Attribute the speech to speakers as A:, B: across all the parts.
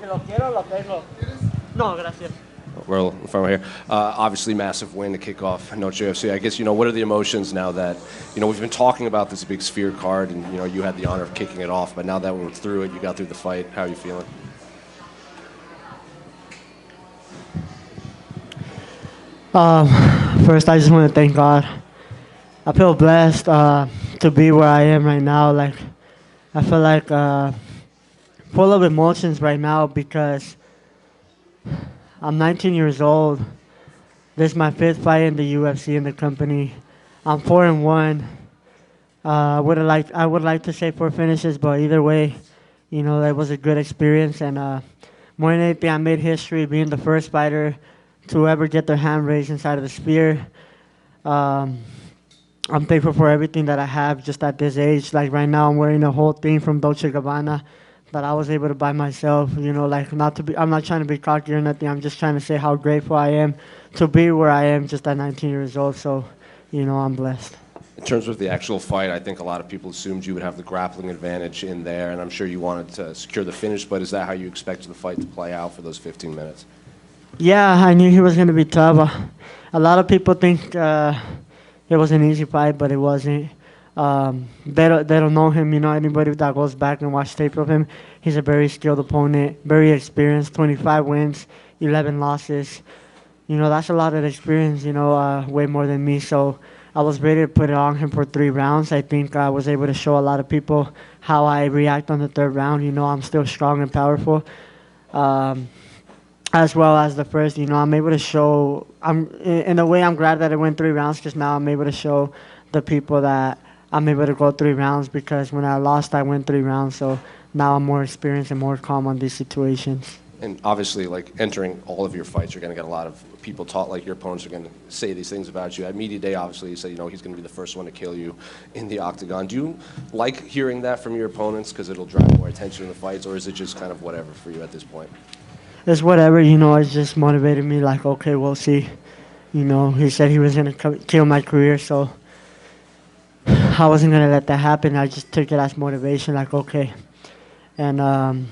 A: lo quiero, lo tengo. No, gracias.
B: We're in front right here. Obviously, massive win to kick off Noche UFC. I guess, what are the emotions now that, we've been talking about this big Sphere card and, you had the honor of kicking it off, but now that we're through it, you got through the fight. How are you feeling?
A: First, I just want to thank God. I feel blessed to be where I am right now. Like, I feel like full of emotions right now because I'm 19 years old. This is my 5th fight in the UFC in the company. I'm 4-1. I would like to say 4 finishes, but either way, that was a good experience. And more than anything, I made history being the first fighter to ever get their hand raised inside of the Sphere. I'm thankful for everything that I have just at this age. Like right now, I'm wearing a whole thing from Dolce & Gabbana that I was able to buy myself. I'm not trying to be cocky or nothing. I'm just trying to say how grateful I am to be where I am just at 19 years old. So, I'm blessed.
B: In terms of the actual fight, I think a lot of people assumed you would have the grappling advantage in there, and I'm sure you wanted to secure the finish, but is that how you expected the fight to play out for those 15 minutes?
A: Yeah, I knew he was going to be tough. A lot of people think it was an easy fight, but it wasn't. They don't know him. Anybody that goes back and watch tape of him, he's a very skilled opponent, very experienced, 25 wins, 11 losses. That's a lot of experience, way more than me. So I was ready to put it on him for 3 rounds. I think I was able to show a lot of people how I react on the 3rd round. I'm still strong and powerful. As well as the first, I'm able to show. In a way, I'm glad that it went 3 rounds because now I'm able to show the people that I'm able to go 3 rounds because when I lost, I went 3 rounds. So now I'm more experienced and more calm on these situations.
B: And obviously, like entering all of your fights, you're going to get a lot of people taught, like your opponents are going to say these things about you. At media day, obviously, you said, he's going to be the first one to kill you in the octagon. Do you like hearing that from your opponents because it'll drive more attention in the fights, or is it just kind of whatever for you at this point?
A: It's whatever, it just motivated me like, okay, we'll see. He said he was going to kill my career, so I wasn't going to let that happen. I just took it as motivation, like, okay. And I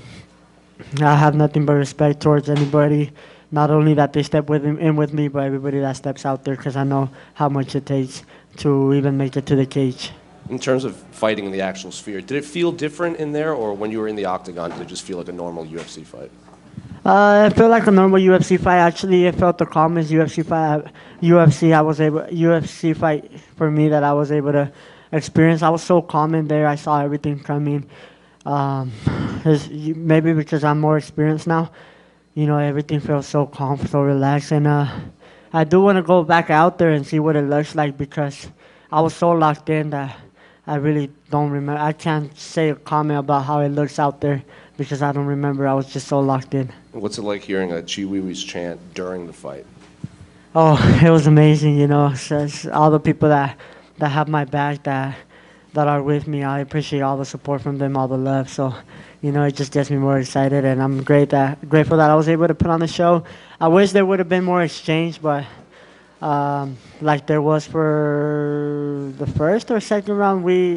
A: have nothing but respect towards anybody, not only that they step in with me, but everybody that steps out there because I know how much it takes to even make it to the cage.
B: In terms of fighting in the actual Sphere, did it feel different in there, or when you were in the octagon, did it just feel like a normal UFC fight?
A: It felt like a normal UFC fight. Actually, it felt the calmest UFC fight for me that I was able to experience. I was so calm in there. I saw everything coming. Maybe because I'm more experienced now, everything feels so calm, so relaxed. And I do want to go back out there and see what it looks like because I was so locked in that I really don't remember. I can't say a comment about how it looks out there because I don't remember. I was just so locked in.
B: What's it like hearing a Chiwiwi's chant during the fight?
A: Oh, it was amazing, it's all the people that have my back, that are with me. I appreciate all the support from them, all the love. So, it just gets me more excited, and I'm grateful that I was able to put on the show. I wish there would have been more exchange, but like there was for the first or second round, we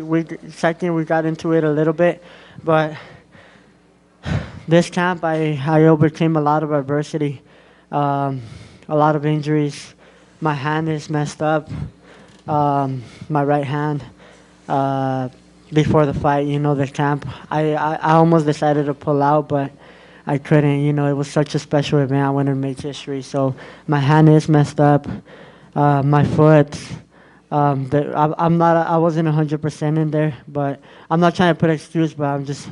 A: got into it a little bit, but this camp, I overcame a lot of adversity, a lot of injuries. My hand is messed up, my right hand. Before the fight, the camp, I almost decided to pull out, but I couldn't. It was such a special event. I wanted to make history. So my hand is messed up, my foot. I wasn't 100% in there, but I'm not trying to put excuse, but I'm just.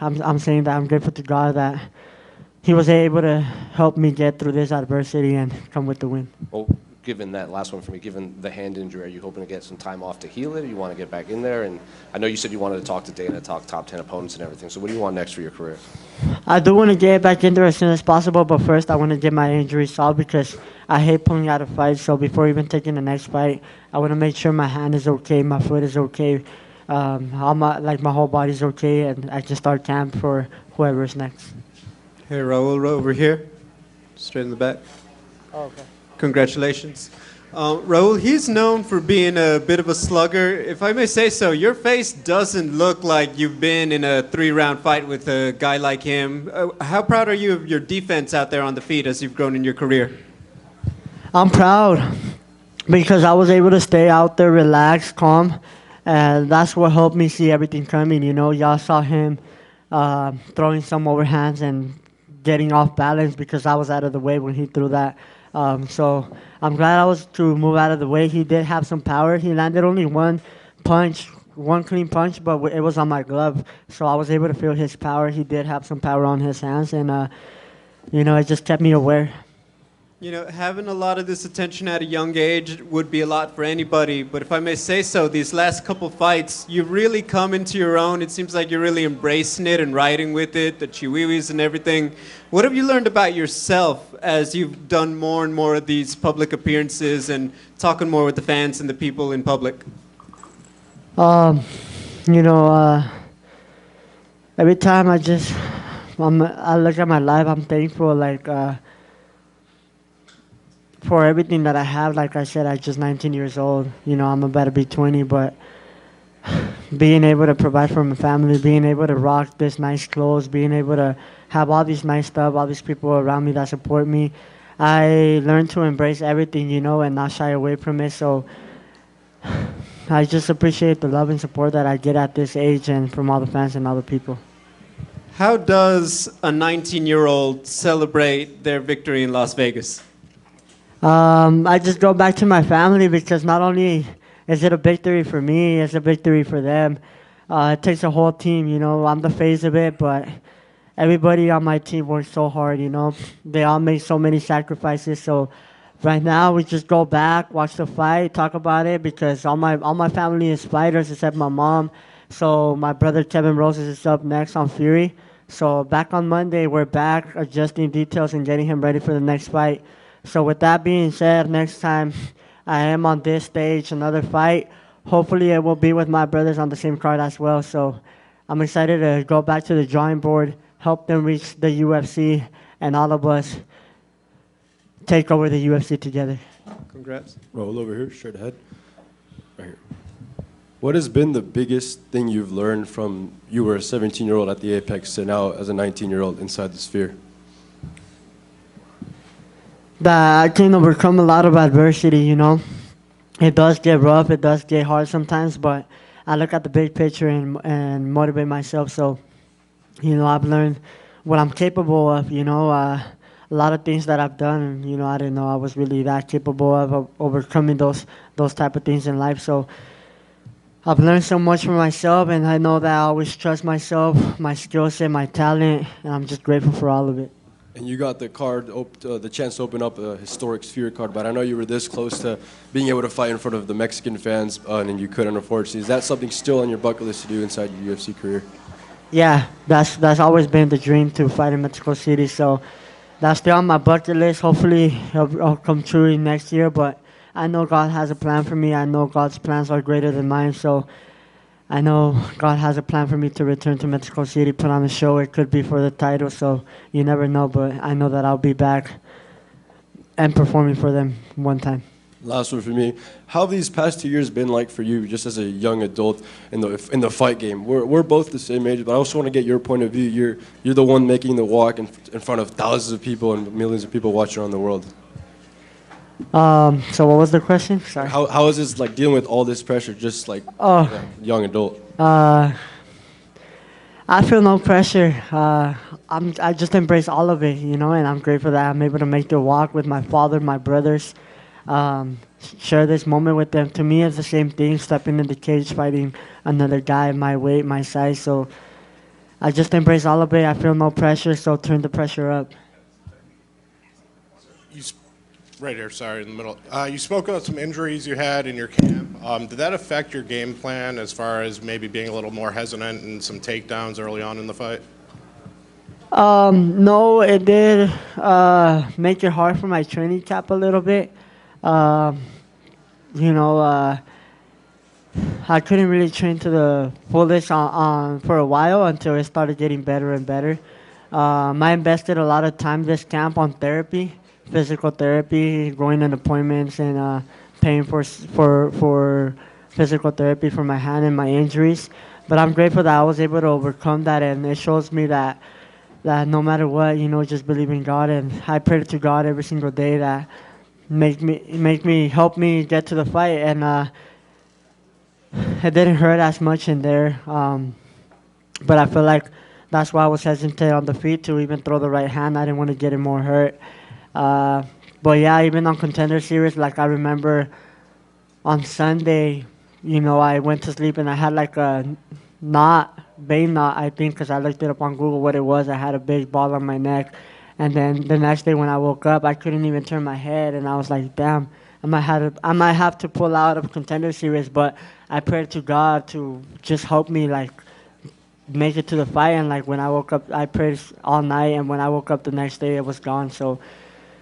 A: I'm saying that I'm grateful to God that He was able to help me get through this adversity and come with the win.
B: Well, given that last one for me, given the hand injury, are you hoping to get some time off to heal it? You want to get back in there? And I know you said you wanted to talk to Dana, talk top 10 opponents and everything. So what do you want next for your career?
A: I do want to get back in there as soon as possible, but first I want to get my injury solved because I hate pulling out of fights. So before even taking the next fight, I want to make sure my hand is okay, my foot is okay. My whole body's okay, and I can start camp for whoever's next.
C: Hey, Raul, over here, straight in the back.
A: Oh, okay.
C: Congratulations. Raul, he's known for being a bit of a slugger. If I may say so, your face doesn't look like you've been in a 3-round fight with a guy like him. How proud are you of your defense out there on the feet as you've grown in your career?
A: I'm proud because I was able to stay out there, relaxed, calm, and that's what helped me see everything coming. You know, y'all saw him throwing some overhands and getting off balance because I was out of the way when he threw that. So I'm glad I was to move out of the way. He did have some power. He landed only one punch, one clean punch, but it was on my glove. So I was able to feel his power. He did have some power on his hands, and it just kept me aware.
C: You know, having a lot of this attention at a young age would be a lot for anybody, but if I may say so, these last couple fights, you've really come into your own. It seems like you're really embracing it and riding with it, the chihuihuas and everything. What have you learned about yourself as you've done more and more of these public appearances and talking more with the fans and the people in public?
A: Um, you know, every time I look at my life, I'm thankful, for everything that I have. Like I said, I'm just 19 years old. You know, I'm about to be 20, but being able to provide for my family, being able to rock this nice clothes, being able to have all these nice stuff, all these people around me that support me, I learned to embrace everything, and not shy away from it. So I just appreciate the love and support that I get at this age and from all the fans and all the people.
C: How does a 19-year-old celebrate their victory in Las Vegas?
A: I just go back to my family because not only is it a victory for me, it's a victory for them. It takes a whole team, I'm the face of it, but everybody on my team works so hard, They all make so many sacrifices. So right now we just go back, watch the fight, talk about it because all my family is fighters except my mom. So my brother Kevin Roses is up next on Fury. So back on Monday, we're back adjusting details and getting him ready for the next fight. So with that being said, next time I am on this stage, another fight, hopefully it will be with my brothers on the same card as well. So I'm excited to go back to the drawing board, help them reach the UFC, and all of us take over the UFC together.
C: Congrats.
D: Roll over here, straight ahead. Right here. What has been the biggest thing you've learned from you were a 17-year-old at the Apex to now as a 19-year-old inside the Sphere?
A: That I can overcome a lot of adversity, It does get rough, it does get hard sometimes, but I look at the big picture and motivate myself. So, I've learned what I'm capable of, a lot of things that I've done, and, I didn't know I was really that capable of overcoming those type of things in life. So I've learned so much for myself, and I know that I always trust myself, my skill set, my talent, and I'm just grateful for all of it.
D: And you got the chance to open up a historic Sphere card, but I know you were this close to being able to fight in front of the Mexican fans, and you couldn't, unfortunately. Is that something still on your bucket list to do inside your UFC career?
A: Yeah, that's always been the dream to fight in Mexico City. So that's still on my bucket list. Hopefully it'll come true next year, but I know God has a plan for me. I know God's plans are greater than mine. So I know God has a plan for me to return to Mexico City, put on a show. It could be for the title, so you never know, but I know that I'll be back and performing for them one time.
D: Last one for me. How have these past 2 years been like for you, just as a young adult in the fight game? We're both the same age, but I also want to get your point of view. You're the one making the walk in front of thousands of people and millions of people watching around the world.
A: So what was the question? Sorry.
D: How is this like dealing with all this pressure, just like young adult?
A: I feel no pressure. I just embrace all of it, and I'm grateful that I'm able to make the walk with my father, my brothers, share this moment with them. To me, it's the same thing, stepping in the cage, fighting another guy my weight, my size. So I just embrace all of it. I feel no pressure, so turn the pressure up.
E: Right here, sorry, in the middle. You spoke about some injuries you had in your camp. Did that affect your game plan as far as maybe being a little more hesitant and some takedowns early on in the fight?
A: No, it did make it hard for my training camp a little bit. I couldn't really train to the fullest on for a while until it started getting better and better. I invested a lot of time this camp on therapy, physical therapy, going on appointments, and paying for physical therapy for my hand and my injuries. But I'm grateful that I was able to overcome that, and it shows me that no matter what, just believe in God. And I pray to God every single day that help me get to the fight. And it didn't hurt as much in there, but I feel like that's why I was hesitant on the feet to even throw the right hand. I didn't want to get it more hurt. But yeah, even on Contender Series, like I remember on Sunday, I went to sleep and I had like a vein knot, I think, because I looked it up on Google what it was. I had a big ball on my neck. And then the next day when I woke up, I couldn't even turn my head. And I was like, damn, I might have to pull out of Contender Series. But I prayed to God to just help me, like, make it to the fight. And, like, when I woke up, I prayed all night. And when I woke up the next day, it was gone. So,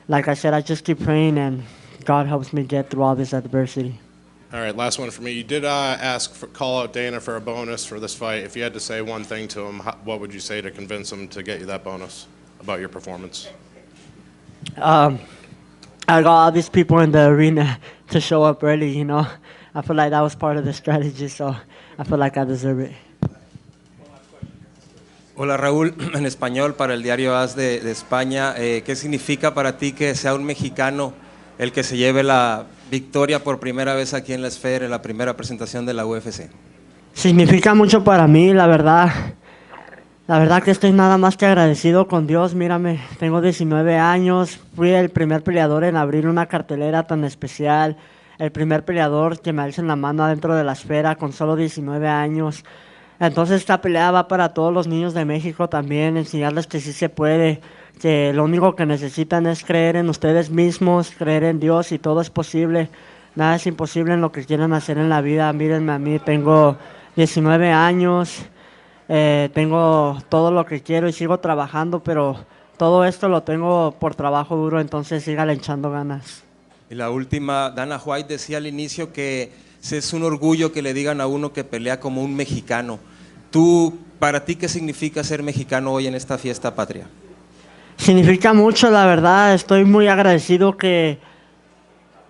A: like I said, I just keep praying, and God helps me get through all this adversity.
E: All right, last one for me. You did call out Dana for a bonus for this fight. If you had to say one thing to him, what would you say to convince him to get you that bonus about your performance?
A: I got all these people in the arena to show up early, I feel like that was part of the strategy, so I feel like I deserve it.
F: Hola Raúl, en español para el diario AS de España. ¿Qué significa para ti que sea un mexicano el que se lleve la victoria por primera vez aquí en la Esfera, en la primera presentación de la UFC?
A: Significa mucho para mí, la verdad. La verdad que estoy nada más que agradecido con Dios. Mírame, tengo 19 años, fui el primer peleador en abrir una cartelera tan especial, el primer peleador que me alza la mano adentro de la Esfera con solo 19 años. Entonces esta pelea va para todos los niños de México también, enseñarles que sí se puede, que lo único que necesitan es creer en ustedes mismos, creer en Dios, y todo es posible. Nada es imposible en lo que quieran hacer en la vida. Mírenme a mí, tengo 19 años, tengo todo lo que quiero y sigo trabajando, pero todo esto lo tengo por trabajo duro, entonces síganle echando ganas.
F: Y la última, Dana White decía al inicio que es un orgullo que le digan a uno que pelea como un mexicano. Para ti, ¿qué significa ser mexicano hoy en esta fiesta patria?
A: Significa mucho, la verdad. Estoy muy agradecido que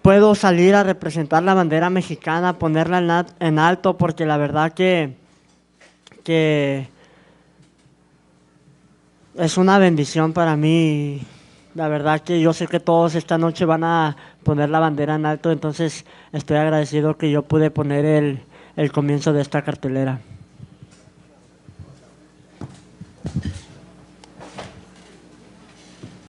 A: puedo salir a representar la bandera mexicana, ponerla en alto, porque la verdad que es una bendición para mí. La verdad que yo sé que todos esta noche van a poner la bandera en alto, entonces estoy agradecido que yo pude poner el comienzo de esta cartelera.